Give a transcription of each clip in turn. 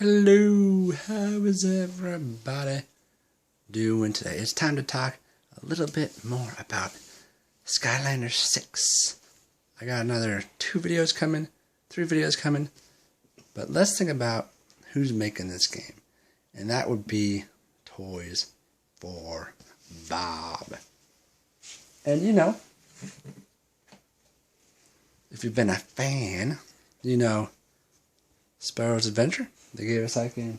Hello, how is everybody doing today? It's time to talk a little bit more about Skylanders 6. I got another 3 videos coming, but let's think about who's making this game. And that would be Toys for Bob. And you know, if you've been a fan, you know Sparrow's Adventure. They gave us that game,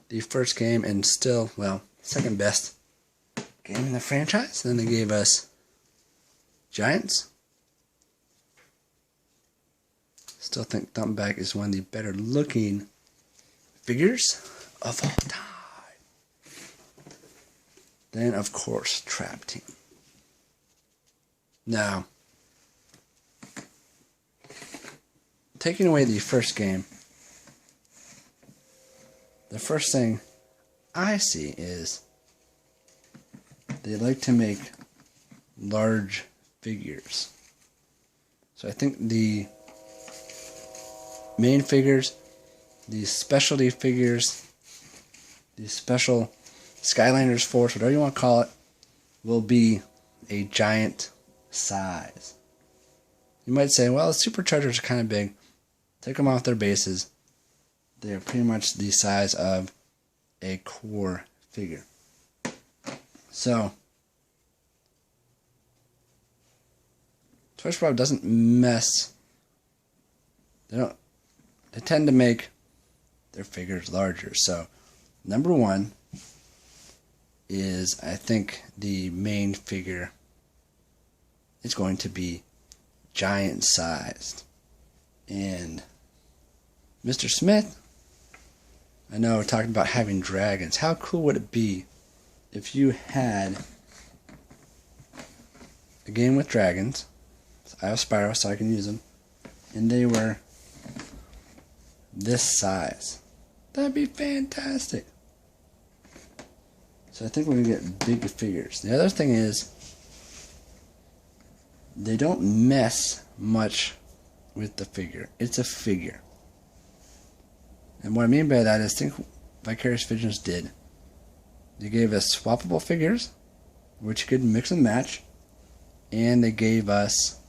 the first game, and still, well, second best game in the franchise. Then they gave us Giants. Still think Thumpback is one of the better looking figures of all time. Then, of course, Trap Team. Now, taking away the first game, the first thing I see is they like to make large figures. So I think the main figures, the specialty figures, the special Skylanders Force, whatever you want to call it, will be a giant size. You might say, well, the Superchargers are kind of big. Take them off their bases. They are pretty much the size of a core figure. So, Toys for Bob doesn't mess. They tend to make their figures larger. So, number one is, I think the main figure is going to be giant sized. And Mr. Smith, I know we're talking about having dragons. How cool would it be if you had a game with dragons? I have Spyro, so I can use them. And they were this size. That'd be fantastic. So I think we're going to get big figures. The other thing is, they don't mess much with the figure. It's a figure. And what I mean by that is, think Vicarious Visions did. They gave us swappable figures, which you could mix and match, and they gave us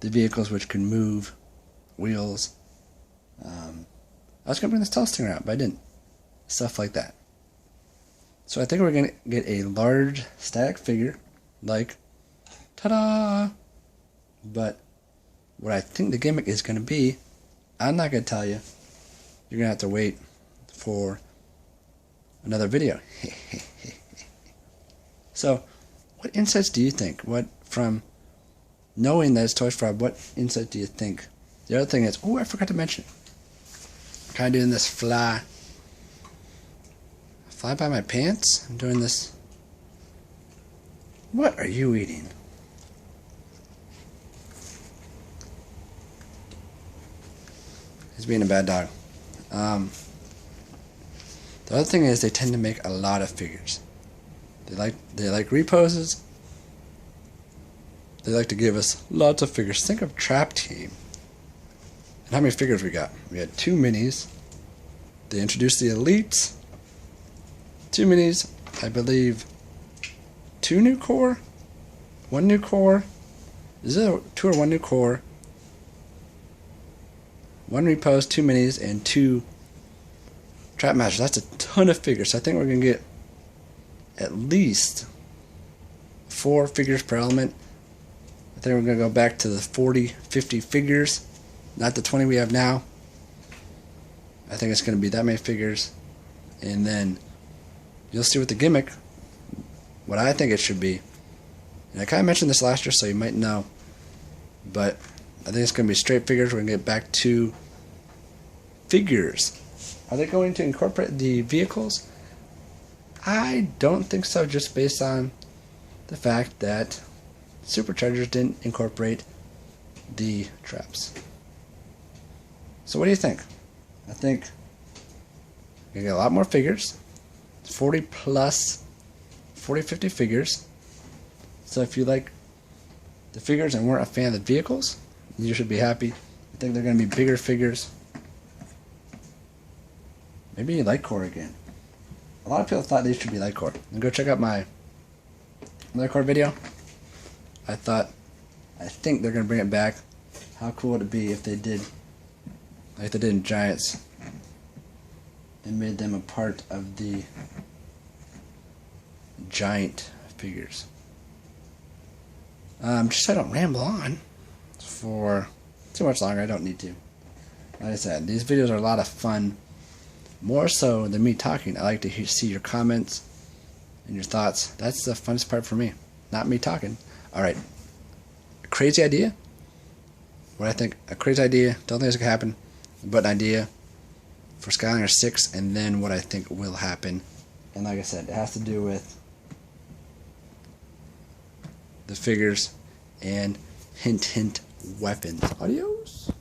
the vehicles which could move, wheels. I was going to bring this Tall Stinger out, but I didn't. Stuff like that. So I think we're going to get a large static figure, like, ta-da! But what I think the gimmick is going to be, I'm not going to tell you. You're going to have to wait for another video. So, what insights do you think? From knowing that it's Toys for Bob, what insight do you think? The other thing is, oh, I forgot to mention. Kind of doing this fly by my pants. I'm doing this. What are you eating? He's being a bad dog. The other thing is, they tend to make a lot of figures. They like reposes. They like to give us lots of figures. Think of Trap Team. And how many figures we got? We had 2 minis. They introduced the Elites. 2 minis. I believe 2 new core. 1 new core. Is it 2 or 1 new core? 1 repose, 2 minis, and 2 Trap Masters. That's a ton of figures. So I think we're going to get at least 4 figures per element. I think we're going to go back to the 40, 50 figures. Not the 20 we have now. I think it's going to be that many figures. And then you'll see what the gimmick, what I think it should be. And I kind of mentioned this last year, so you might know. But I think it's going to be straight figures. We're going to get back to figures. Are they going to incorporate the vehicles? I don't think so, just based on the fact that Superchargers didn't incorporate the traps. So what do you think? I think you're going to get a lot more figures. 40 plus 40, 50 figures. So if you like the figures and weren't a fan of the vehicles, you should be happy. I think they're going to be bigger figures. Maybe light core again. A lot of people thought these should be light core. And go check out my light core video. I think they're gonna bring it back. How cool would it be if they did, like they did in Giants, and made them a part of the giant figures. Just so I don't ramble on for too much longer. I don't need to. Like I said, these videos are a lot of fun. More so than me talking. I like to see your comments and your thoughts. That's the funnest part for me. Not me talking. Alright. Crazy idea? What I think, a crazy idea, don't think it's going to happen, but an idea for Skylanders 6, and then what I think will happen. And like I said, it has to do with the figures and hint hint weapons. Adios.